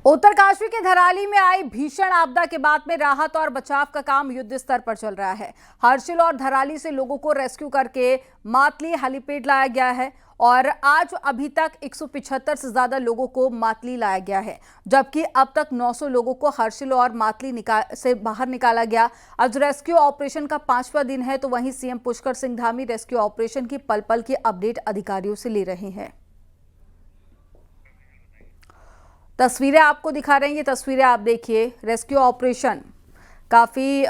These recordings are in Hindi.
उत्तरकाशी के धराली में आई भीषण आपदा के बाद में राहत और बचाव का काम युद्ध स्तर पर चल रहा है। हर्षिल और धराली से लोगों को रेस्क्यू करके मातली हेलीपैड लाया गया है और आज अभी तक 175 से ज्यादा लोगों को मातली लाया गया है, जबकि अब तक 900 लोगों को हर्षिल और मातली से बाहर निकाला गया। आज रेस्क्यू ऑपरेशन का 5वां दिन है, तो वहीं CM Pushkar Singh Dhami rescue operation की पल पल की अपडेट अधिकारियों से ले रहे हैं। तस्वीरें आपको दिखा रहे हैं, ये तस्वीरें आप देखिए। रेस्क्यू ऑपरेशन काफ़ी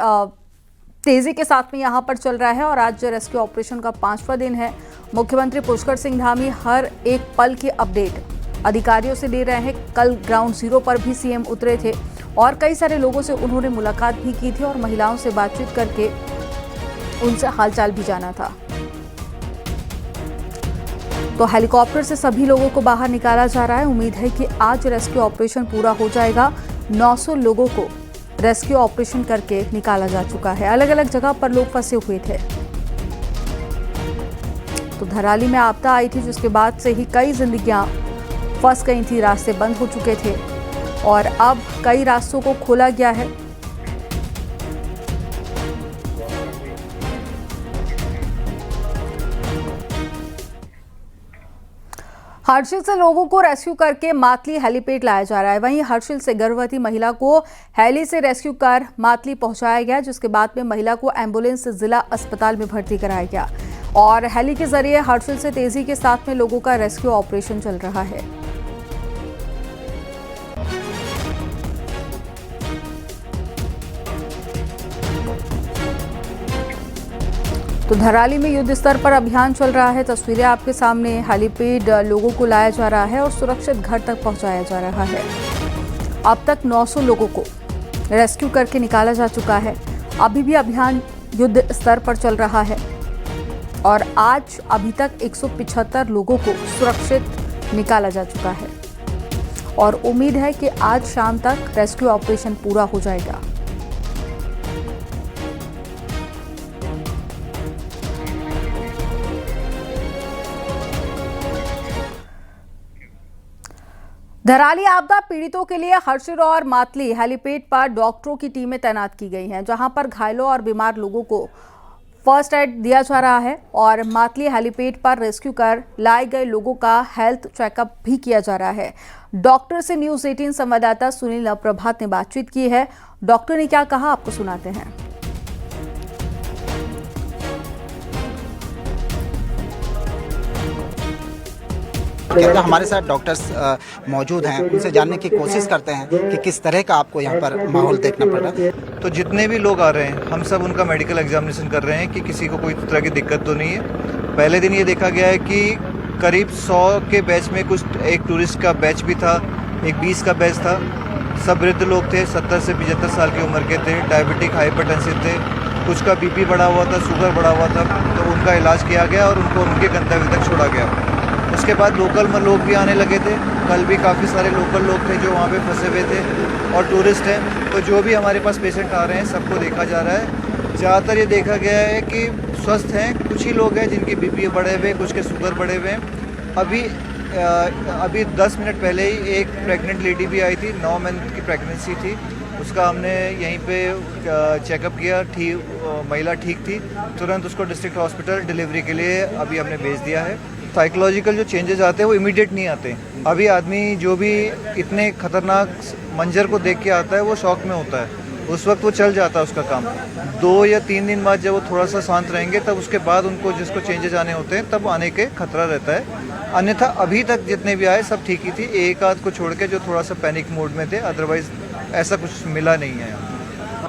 तेज़ी के साथ में यहाँ पर चल रहा है और आज रेस्क्यू ऑपरेशन का 5वां दिन है। मुख्यमंत्री पुष्कर सिंह धामी हर एक पल की अपडेट अधिकारियों से ले रहे हैं। कल ग्राउंड जीरो पर भी सीएम उतरे थे और कई सारे लोगों से उन्होंने मुलाकात भी की थी और महिलाओं से बातचीत करके उनसे हालचाल भी जाना था। तो हेलीकॉप्टर से सभी लोगों को बाहर निकाला जा रहा है। उम्मीद है कि आज रेस्क्यू ऑपरेशन पूरा हो जाएगा। 900 लोगों को रेस्क्यू ऑपरेशन करके निकाला जा चुका है। अलग अलग जगह पर लोग फंसे हुए थे। तो धराली में आपदा आई थी, जिसके बाद से ही कई जिंदगियां फंस गई थी, रास्ते बंद हो चुके थे और अब कई रास्तों को खोला गया है। हर्षिल से लोगों को रेस्क्यू करके मातली हेलीपैड लाया जा रहा है। वहीं हर्षिल से गर्भवती महिला को हेली से रेस्क्यू कर मातली पहुंचाया गया, जिसके बाद में महिला को एम्बुलेंस से जिला अस्पताल में भर्ती कराया गया और हेली के जरिए हर्षिल से तेजी के साथ में लोगों का रेस्क्यू ऑपरेशन चल रहा है। तो धराली में युद्ध स्तर पर अभियान चल रहा है। तस्वीरें आपके सामने। हेलीपैड लोगों को लाया जा रहा है और सुरक्षित घर तक पहुंचाया जा रहा है। अब तक 900 लोगों को रेस्क्यू करके निकाला जा चुका है। अभी भी अभियान युद्ध स्तर पर चल रहा है और आज अभी तक 175 लोगों को सुरक्षित निकाला जा चुका है और उम्मीद है कि आज शाम तक रेस्क्यू ऑपरेशन पूरा हो जाएगा। धराली आपदा पीड़ितों के लिए हर्षिल और मातली हेलीपैड पर डॉक्टरों की टीमें तैनात की गई हैं, जहां पर घायलों और बीमार लोगों को फर्स्ट एड दिया जा रहा है और मातली हेलीपैड पर रेस्क्यू कर लाए गए लोगों का हेल्थ चेकअप भी किया जा रहा है। डॉक्टर से न्यूज़ 18 संवाददाता सुनील नवप्रभात ने बातचीत की है। डॉक्टर ने क्या कहा, आपको सुनाते हैं। हमारे साथ डॉक्टर्स मौजूद हैं, उनसे जानने की कोशिश करते हैं कि किस तरह का आपको यहाँ पर माहौल देखना पड़ा। तो जितने भी लोग आ रहे हैं हम सब उनका मेडिकल एग्जामिनेशन कर रहे हैं कि किसी को कोई तरह की दिक्कत तो नहीं है। पहले दिन ये देखा गया है कि करीब 100 के बैच में कुछ एक टूरिस्ट का बैच भी था, एक 20 का बैच था। सब वृद्ध लोग थे, 70 से 75 साल की उम्र के थे, डायबिटिक हाइपरटेंसिव थे, कुछ का बीपी बढ़ा हुआ था, शुगर बढ़ा हुआ था। तो उनका इलाज किया गया और उनको उनके गंतव्य तक छोड़ा गया। उसके बाद लोकल लोग भी आने लगे थे। कल भी काफ़ी सारे लोकल लोग थे जो वहाँ पे फंसे हुए थे और टूरिस्ट हैं। तो जो भी हमारे पास पेशेंट आ रहे हैं सबको देखा जा रहा है। ज़्यादातर ये देखा गया है कि स्वस्थ हैं। कुछ ही लोग हैं जिनके बीपी बढ़े हुए, कुछ के शुगर बढ़े हुए हैं। अभी 10 मिनट पहले ही एक प्रेग्नेंट लेडी भी आई थी, 9 मंथ की प्रेगनेंसी थी। उसका हमने यहीं पे चेकअप किया, महिला ठीक थी। तुरंत उसको डिस्ट्रिक्ट हॉस्पिटल डिलीवरी के लिए अभी हमने भेज दिया है। साइकोलॉजिकल जो चेंजेस आते हैं वो इमीडिएट नहीं आते। अभी आदमी जो भी इतने खतरनाक मंजर को देख के आता है वो शॉक में होता है, उस वक्त वो चल जाता है उसका काम। 2 या 3 दिन बाद जब वो थोड़ा सा शांत रहेंगे तब उसके बाद उनको जिसको चेंजेस आने होते हैं तब आने के खतरा रहता है। अन्यथा अभी तक जितने भी आए सब ठीक ही थी। एक आध को छोड़ के जो थोड़ा सा पैनिक मोड में थे, अदरवाइज ऐसा कुछ मिला नहीं है।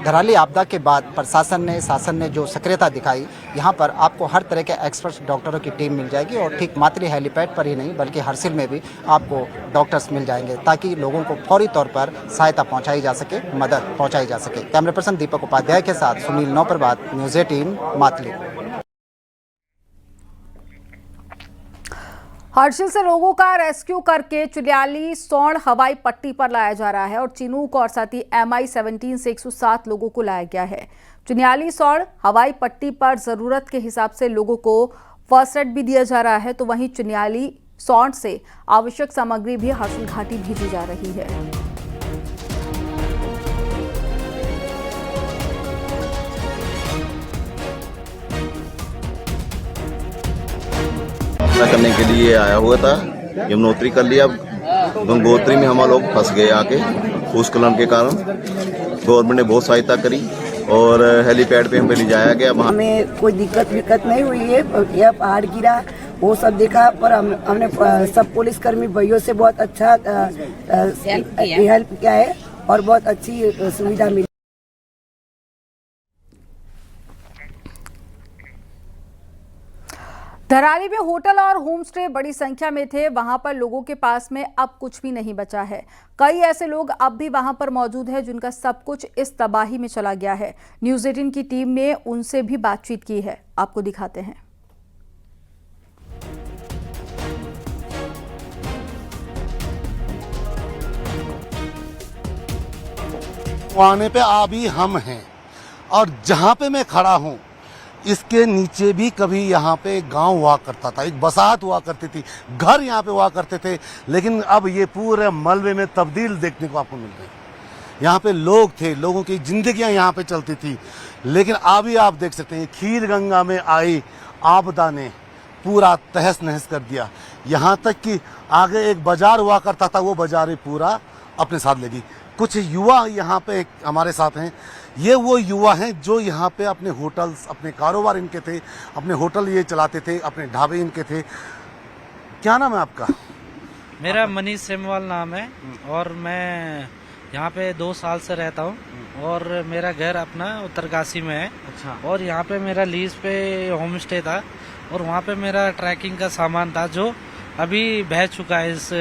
धराली आपदा के बाद शासन ने जो सक्रियता दिखाई, यहाँ पर आपको हर तरह के एक्सपर्ट डॉक्टरों की टीम मिल जाएगी और ठीक मातली हेलीपैड पर ही नहीं बल्कि हर्षिल में भी आपको डॉक्टर्स मिल जाएंगे ताकि लोगों को फौरी तौर पर सहायता पहुँचाई जा सके, मदद पहुँचाई जा सके। कैमरा पर्सन दीपक उपाध्याय के साथ सुनील नवप्रभात, न्यूज़ 18 मातली। हर्षिल से लोगों का रेस्क्यू करके चिन्याली सौड़ हवाई पट्टी पर लाया जा रहा है और चिनूक और साथ ही MI-17 से 107 लोगों को लाया गया है। चिन्याली सौड़ हवाई पट्टी पर जरूरत के हिसाब से लोगों को फर्स्ट एड भी दिया जा रहा है, तो वहीं चिन्याली सौड़ से आवश्यक सामग्री भी हर्षिल घाटी भेजी जा रही है। प्रार्थना करने के लिए आया हुआ था। यमुनोत्री कर लिया, गंगोत्री में हम लोग फंस गए आके भूस्खलन के कारण। गवर्नमेंट ने बहुत सहायता करी और हेलीपैड पे हमें ले जाया गया। वहाँ हमें कोई दिक्कत नहीं हुई है। यह पहाड़ गिरा वो सब देखा, पर हमने सब पुलिसकर्मी भाइयों से बहुत अच्छा हेल्प किया है और बहुत अच्छी सुविधा मिली। धराली में होटल और होमस्टे बड़ी संख्या में थे। वहां पर लोगों के पास में अब कुछ भी नहीं बचा है। कई ऐसे लोग अब भी वहां पर मौजूद हैं जिनका सब कुछ इस तबाही में चला गया है। न्यूज़ 18 की टीम ने उनसे भी बातचीत की है, आपको दिखाते हैं। आने पे अभी हम हैं और जहाँ पे मैं खड़ा हूँ इसके नीचे भी कभी यहाँ पे गांव हुआ करता था, एक बसात हुआ करती थी, घर यहाँ पे हुआ करते थे, लेकिन अब ये पूरे मलबे में तब्दील देखने को आपको मिल रही है। यहाँ पे लोग थे, लोगों की जिंदगियां यहाँ पे चलती थी, लेकिन अभी आप देख सकते हैं खीर गंगा में आई आपदा ने पूरा तहस नहस कर दिया। यहाँ तक कि आगे एक बाजार हुआ करता था, वो बाजार पूरा अपने साथ ले गई। कुछ युवा यहाँ पे हमारे साथ हैं, ये वो युवा हैं जो यहाँ पे अपने होटल्स, अपने कारोबार इनके थे, अपने होटल ये चलाते थे, अपने ढाबे इनके थे। क्या नाम है आपका? मेरा मनीष सेमवाल नाम है और मैं यहाँ पे 2 साल से रहता हूँ और मेरा घर अपना उत्तरकाशी में है। अच्छा। और यहाँ पे मेरा लीज पे होम स्टे था और वहाँ पे मेरा ट्रैकिंग का सामान था जो अभी बह चुका है इस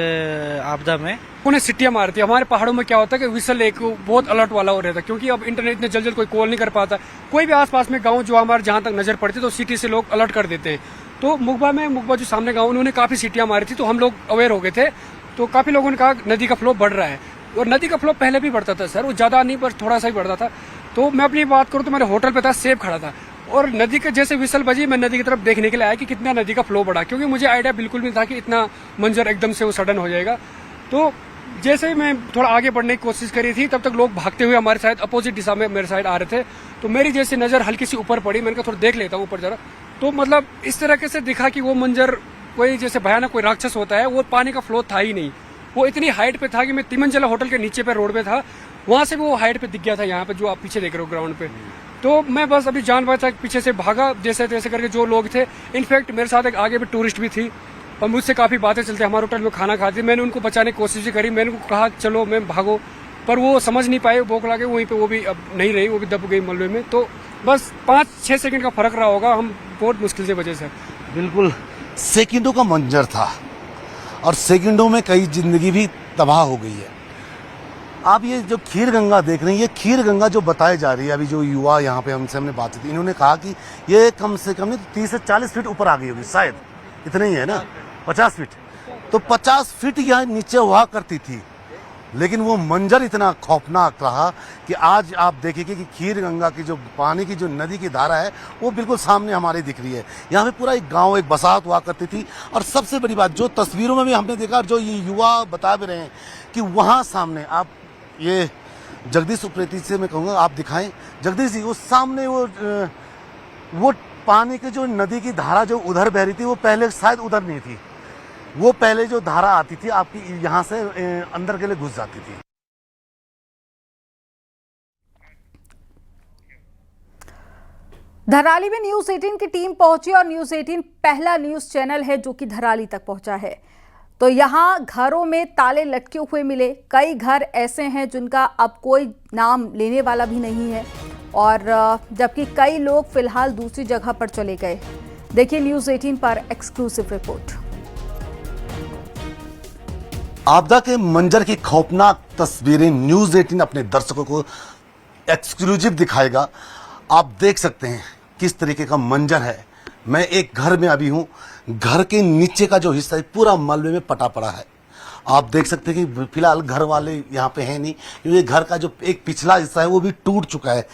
आपदा में। उन्हें सिटियां मारती है। हमारे पहाड़ों में क्या होता है कि विसल एक बहुत अलर्ट वाला हो रहता है, क्योंकि अब इंटरनेट इतने जल्द कोई कॉल नहीं कर पाता। कोई भी आसपास में गांव जो हमारे जहां तक नजर पड़ती है तो सिटी से लोग अलर्ट कर देते हैं। तो मुगबा जो सामने गांव, उन्होंने काफी सिटियां मारी थी, तो हम लोग अवेयर हो गए थे। तो काफी लोगों ने कहा नदी का फ्लो बढ़ रहा है, और नदी का फ्लो पहले भी बढ़ता था सर, वो ज्यादा नहीं पर थोड़ा सा ही बढ़ता था। तो मैं अपनी बात करूँ तो मेरे होटल पे था, सेब खड़ा था और नदी के जैसे विसल बजी, मैं नदी की तरफ देखने के लिए आया कि कितना नदी का फ्लो बढ़ा, क्योंकि मुझे आइडिया बिल्कुल नहीं था कि इतना मंजर एकदम से वो सडन हो जाएगा। तो जैसे ही मैं थोड़ा आगे बढ़ने की कोशिश करी थी, तब तक लोग भागते हुए हमारे साइड अपोजिट दिशा में मेरे साइड आ रहे थे। तो मेरी जैसी नजर हल्की सी ऊपर पड़ी, मैंने कहा थोड़ा देख लेता हूँ ऊपर जरा। तो मतलब इस तरह से दिखा कि वो मंजर कोई जैसे भयानक कोई राक्षस होता है, वो पानी का फ्लो था ही नहीं। वो इतनी हाइट पे था कि मैं तिमंजला होटल के नीचे पे रोड पे था, वहां से भी वो हाइट पे दिख गया था, यहाँ पे जो आप पीछे देख रहे हो ग्राउंड पे। तो मैं बस अभी जान बचा पीछे से भागा जैसे तैसे करके। जो लोग थे, इनफैक्ट मेरे साथ एक आगे भी टूरिस्ट भी थी और मुझसे काफी बातें चलते, हमारे होटल में खाना खाती। मैंने उनको बचाने की कोशिश भी करी, मैंने उनको कहा चलो मैं भागो, पर वो समझ नहीं पाए, बौखला के वहीं पे वो भी अब नहीं रही, वो भी दब गई मलबे में। तो बस 5-6 सेकंड का फर्क रहा होगा, हम बहुत मुश्किल से बचे सर। बिल्कुल सेकंडों का मंजर था और सेकंडों में कई जिंदगी भी तबाह हो गई है। आप ये जो खीर गंगा देख रहे हैं, ये खीर गंगा जो बताई जा रही है, अभी जो युवा यहाँ पे हमने बात की, इन्होंने कहा कि ये कम से कम 30 से 40 फीट ऊपर आ गई होगी, शायद इतना ही है ना, 50 फीट। तो 50 फीट यहाँ नीचे हुआ करती थी, लेकिन वो मंजर इतना खौफनाक रहा कि आज आप देखिए कि खीर गंगा की जो पानी की जो नदी की धारा है वो बिल्कुल सामने हमारे दिख रही है। यहाँ पे पूरा एक गांव, एक बसात हुआ करती थी। और सबसे बड़ी बात जो तस्वीरों में भी हमने देखा, जो ये युवा बता भी रहे हैं कि वहाँ सामने आप ये जगदीश उप्रेती से मैं कहूँगा आप दिखाएं, जगदीश जी, वो सामने वो पानी की जो नदी की धारा जो उधर बह रही थी, वो पहले शायद उधर नहीं थी, वो पहले जो धारा आती थी आपकी यहाँ से अंदर के लिए घुस जाती थी। धराली में न्यूज़ 18 की टीम पहुंची और न्यूज़ 18 पहला न्यूज़ चैनल है जो कि धराली तक पहुंचा है। तो यहाँ घरों में ताले लटके हुए मिले। कई घर ऐसे हैं जिनका अब कोई नाम लेने वाला भी नहीं है, और जबकि कई लोग फिलहाल दूसरी जगह पर चले गए। देखिए न्यूज़ 18 पर एक्सक्लूसिव रिपोर्ट। आपदा के मंजर की खौफनाक तस्वीरें न्यूज़ 18 अपने दर्शकों को एक्सक्लूसिव दिखाएगा। आप देख सकते हैं किस तरीके का मंजर है। मैं एक घर में अभी हूं, घर के नीचे का जो हिस्सा है पूरा मलबे में पटा पड़ा है। आप देख सकते हैं कि फिलहाल घर वाले यहाँ पे हैं नहीं, क्योंकि घर का जो एक पिछला हिस्सा है वो भी टूट चुका है,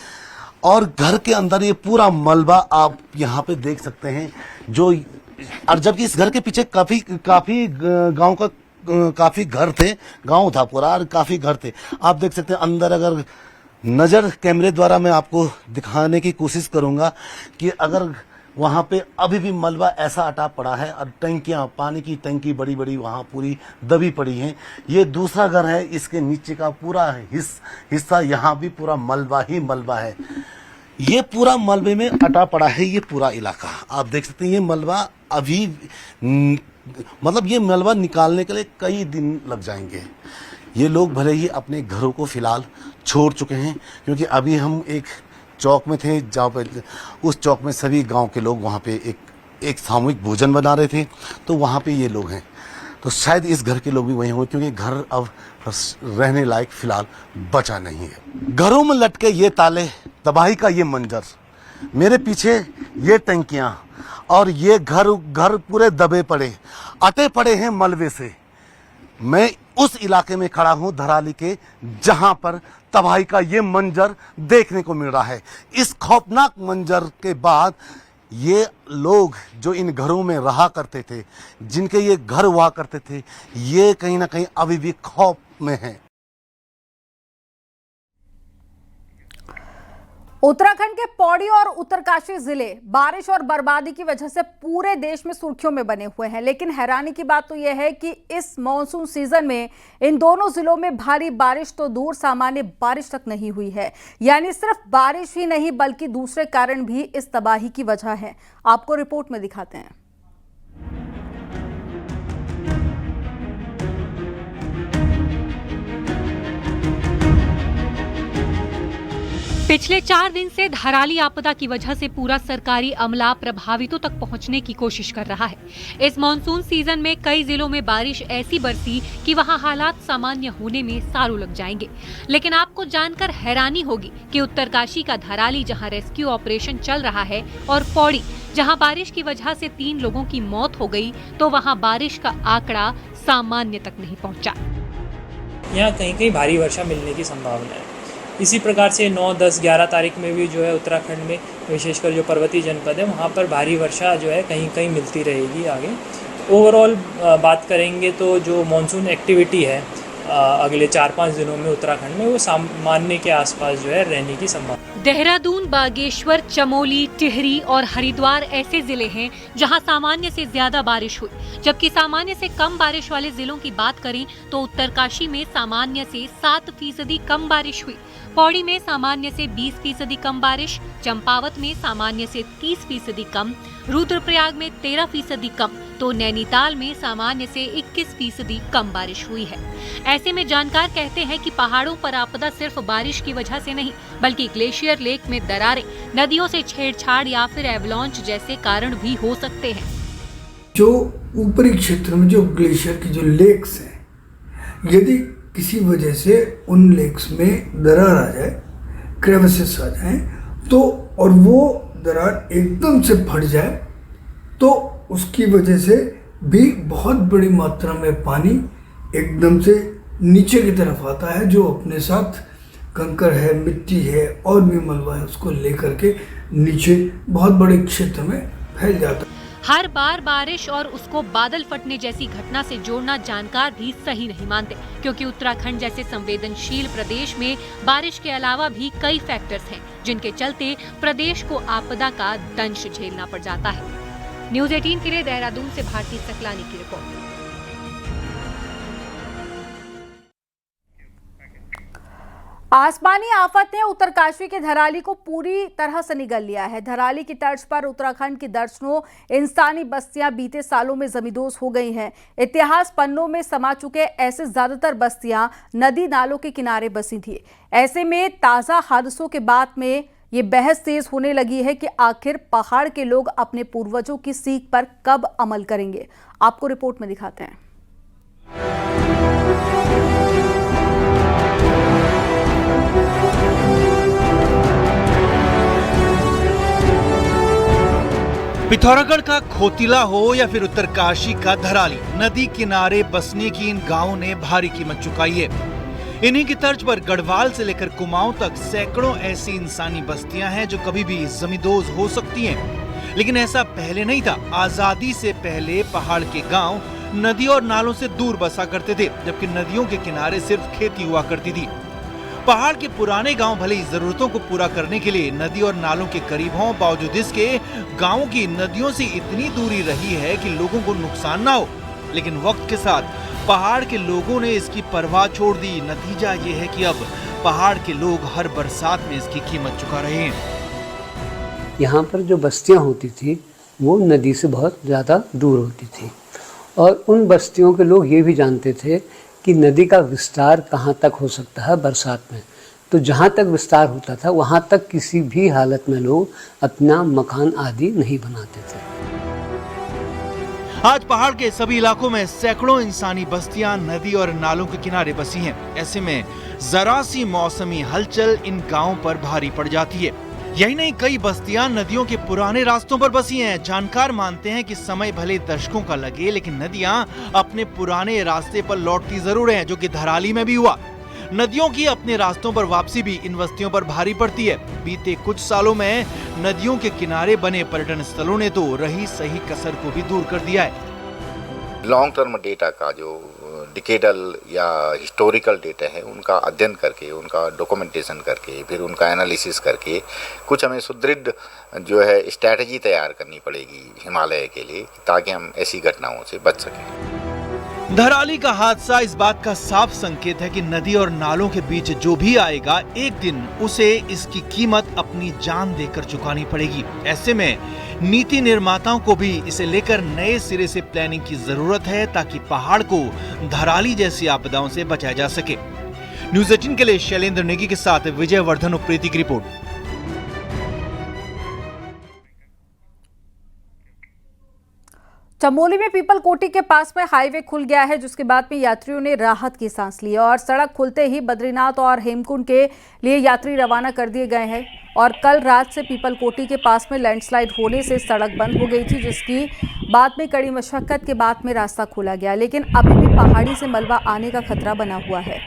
और घर के अंदर ये पूरा मलबा आप यहाँ पे देख सकते हैं। जो और जबकि इस घर के पीछे काफी गांव का काफी घर थे, गांव था पूरा और काफी घर थे। आप देख सकते हैं अंदर, अगर नजर कैमरे द्वारा मैं आपको दिखाने की कोशिश करूंगा कि अगर वहाँ पे अभी भी मलबा ऐसा अटा पड़ा है और टंकियाँ, पानी की टंकी बड़ी बड़ी वहाँ पूरी दबी पड़ी हैं। ये दूसरा घर है, इसके नीचे का पूरा हिस्सा यहाँ भी पूरा मलबा ही मलबा है। ये पूरा मलबे में अटा पड़ा है। ये पूरा इलाका आप देख सकते हैं। ये मलबा अभी मतलब ये मलबा निकालने के लिए कई दिन लग जाएंगे। ये लोग भले ही अपने घरों को फिलहाल छोड़ चुके हैं, क्योंकि अभी हम एक चौक में थे जहाँ पर उस चौक में सभी गांव के लोग वहाँ पे एक सामूहिक भोजन बना रहे थे, तो वहाँ पे ये लोग हैं। तो शायद इस घर के लोग भी वहीं होंगे, क्योंकि घर अब रहने लायक फिलहाल बचा नहीं है। घरों में लटके ये ताले, तबाही का ये मंजर, मेरे पीछे ये टंकियाँ और ये घर पूरे दबे पड़े, अटे पड़े हैं मलबे से। मैं उस इलाके में खड़ा हूं धराली के, जहां पर तबाही का ये मंजर देखने को मिल रहा है। इस खौफनाक मंजर के बाद ये लोग जो इन घरों में रहा करते थे, जिनके ये घर हुआ करते थे, ये कहीं ना कहीं अभी भी खौफ में हैं। उत्तराखंड के पौड़ी और उत्तरकाशी जिले बारिश और बर्बादी की वजह से पूरे देश में सुर्खियों में बने हुए हैं। लेकिन हैरानी की बात तो यह है कि इस मॉनसून सीजन में इन दोनों जिलों में भारी बारिश तो दूर, सामान्य बारिश तक नहीं हुई है। यानी सिर्फ बारिश ही नहीं बल्कि दूसरे कारण भी इस तबाही की वजह है। आपको रिपोर्ट में दिखाते हैं। पिछले 4 दिन से धराली आपदा की वजह से पूरा सरकारी अमला प्रभावितों तक पहुंचने की कोशिश कर रहा है। इस मॉनसून सीजन में कई जिलों में बारिश ऐसी बरसी कि वहां हालात सामान्य होने में सालों लग जाएंगे। लेकिन आपको जानकर हैरानी होगी कि उत्तरकाशी का धराली, जहां रेस्क्यू ऑपरेशन चल रहा है, और पौड़ी, जहां बारिश की वजह से 3 लोगों की मौत हो गई, तो वहां बारिश का आंकड़ा सामान्य तक नहीं पहुंचा। यहाँ कहीं कहीं भारी वर्षा मिलने की संभावना है। इसी प्रकार से 9, 10, 11 तारीख में भी जो है उत्तराखंड में, विशेषकर जो पर्वतीय जनपद है, वहाँ पर भारी वर्षा जो है कहीं कहीं मिलती रहेगी आगे। ओवरऑल बात करेंगे तो जो मॉनसून एक्टिविटी है अगले 4-5 दिनों में उत्तराखंड में, वो सामान्य के आसपास जो है रहने की संभावना। देहरादून, बागेश्वर, चमोली, टिहरी और हरिद्वार ऐसे जिले हैं जहां सामान्य से ज्यादा बारिश हुई, जबकि सामान्य से कम बारिश वाले जिलों की बात करें तो उत्तरकाशी में सामान्य से 7% कम बारिश हुई, पौड़ी में सामान्य से 20% कम बारिश, चंपावत में सामान्य से 30% कम, रुद्रप्रयाग में 13% कम, तो नैनीताल में सामान्य से 21% कम बारिश हुई है। ऐसे में जानकार कहते हैं कि पहाड़ों पर आपदा सिर्फ बारिश की वजह से नहीं, बल्कि ग्लेशियर लेक में दरारें, नदियों से छेड़छाड़ या फिर एवलांच जैसे कारण भी हो सकते हैं। जो ऊपरी क्षेत्र में जो ग्लेशियर की जो लेक्स हैं, यदि किसी वजह से उन लेक्स में दरार आ जाए, क्रेविसेस आ जाए, तो और वो दरार एकदम से फट जाए, तो उसकी वजह से भी बहुत बड़ी मात्रा में पानी एकदम से नीचे की तरफ आता है, जो अपने साथ कंकर है, मिट्टी है और भी मलबा है, उसको लेकर के नीचे बहुत बड़े क्षेत्र में फैल जाता है। हर बार बारिश और उसको बादल फटने जैसी घटना से जोड़ना जानकार भी सही नहीं मानते, क्योंकि उत्तराखंड जैसे संवेदनशील प्रदेश में बारिश के अलावा भी कई फैक्टर्स हैं, जिनके चलते प्रदेश को आपदा का दंश झेलना पड़ जाता है। न्यूज़ 18 के लिए देहरादून से भारती सकलानी की रिपोर्ट। आसमानी आफत ने उत्तरकाशी के धराली को पूरी तरह से निगल लिया है। धराली की तर्ज पर उत्तराखंड की दर्जनों इंसानी बस्तियां बीते सालों में जमींदोज हो गई हैं। इतिहास पन्नों में समा चुके ऐसे ज्यादातर बस्तियां नदी नालों के किनारे बसी थी। ऐसे में ताजा हादसों के बाद में ये बहस तेज होने लगी है कि आखिर पहाड़ के लोग अपने पूर्वजों की सीख पर कब अमल करेंगे। आपको रिपोर्ट में दिखाते हैं। पिथौरागढ़ का खोतिला हो या फिर उत्तरकाशी का धराली, नदी किनारे बसने की इन गांवों ने भारी कीमत चुकाई है। इन्हीं की तर्ज पर गढ़वाल से लेकर कुमाऊं तक सैकड़ों ऐसी इंसानी बस्तियां हैं जो कभी भी जमींदोज हो सकती हैं। लेकिन ऐसा पहले नहीं था। आजादी से पहले पहाड़ के गांव नदी और नालों से दूर बसा करते थे, जबकि नदियों के किनारे सिर्फ खेती हुआ करती थी। पहाड़ के पुराने गांव भले ही जरूरतों को पूरा करने के लिए नदी और नालों के करीब हों, बावजूद इसके गांवों की नदियों से इतनी दूरी रही है कि लोगों को नुकसान ना हो। लेकिन वक्त के साथ पहाड़ के लोगों ने इसकी परवाह छोड़ दी। नतीजा ये है कि अब पहाड़ के लोग हर बरसात में इसकी कीमत चुका रहे हैं। यहाँ पर जो बस्तियाँ होती थी वो नदी से बहुत ज़्यादा दूर होती थी और उन बस्तियों के लोग ये भी जानते थे कि नदी का विस्तार कहाँ तक हो सकता है बरसात में। तो जहाँ तक विस्तार होता था वहाँ तक किसी भी हालत में लोग अपना मकान आदि नहीं बनाते थे। आज पहाड़ के सभी इलाकों में सैकड़ों इंसानी बस्तियां नदी और नालों के किनारे बसी हैं। ऐसे में जरा सी मौसमी हलचल इन गांवों पर भारी पड़ जाती है। यही नहीं, कई बस्तियां नदियों के पुराने रास्तों पर बसी हैं। जानकार मानते हैं कि समय भले दशकों का लगे, लेकिन नदियां अपने पुराने रास्ते पर लौटती जरूर हैं, जो कि धराली में भी हुआ। नदियों की अपने रास्तों पर वापसी भी इन बस्तियों पर भारी पड़ती है। बीते कुछ सालों में नदियों के किनारे बने पर्यटन स्थलों ने तो रही सही कसर को भी दूर कर दिया है। लॉन्ग टर्म डेटा का जो डिकेडल या हिस्टोरिकल डेटा है उनका अध्ययन करके, उनका डॉक्यूमेंटेशन करके, फिर उनका एनालिसिस करके कुछ हमें सुदृढ़ जो है स्ट्रैटेजी तैयार करनी पड़ेगी हिमालय के लिए, ताकि हम ऐसी घटनाओं से बच सकें। धराली का हादसा इस बात का साफ संकेत है कि नदी और नालों के बीच जो भी आएगा, एक दिन उसे इसकी कीमत अपनी जान देकर चुकानी पड़ेगी। ऐसे में नीति निर्माताओं को भी इसे लेकर नए सिरे से प्लानिंग की जरूरत है, ताकि पहाड़ को धराली जैसी आपदाओं से बचाया जा सके। न्यूज़ 18 के लिए शैलेंद्र नेगी के साथ विजय वर्धन उप्रेती की रिपोर्ट। चमोली में पीपल कोटी के पास में हाईवे खुल गया है, जिसके बाद में यात्रियों ने राहत की सांस ली और सड़क खुलते ही बद्रीनाथ और हेमकुंड के लिए यात्री रवाना कर दिए गए हैं। और कल रात से पीपल कोटी के पास में लैंडस्लाइड होने से सड़क बंद हो गई थी, जिसकी बाद में कड़ी मशक्कत के बाद में रास्ता खोला गया, लेकिन अभी भी पहाड़ी से मलबा आने का खतरा बना हुआ है।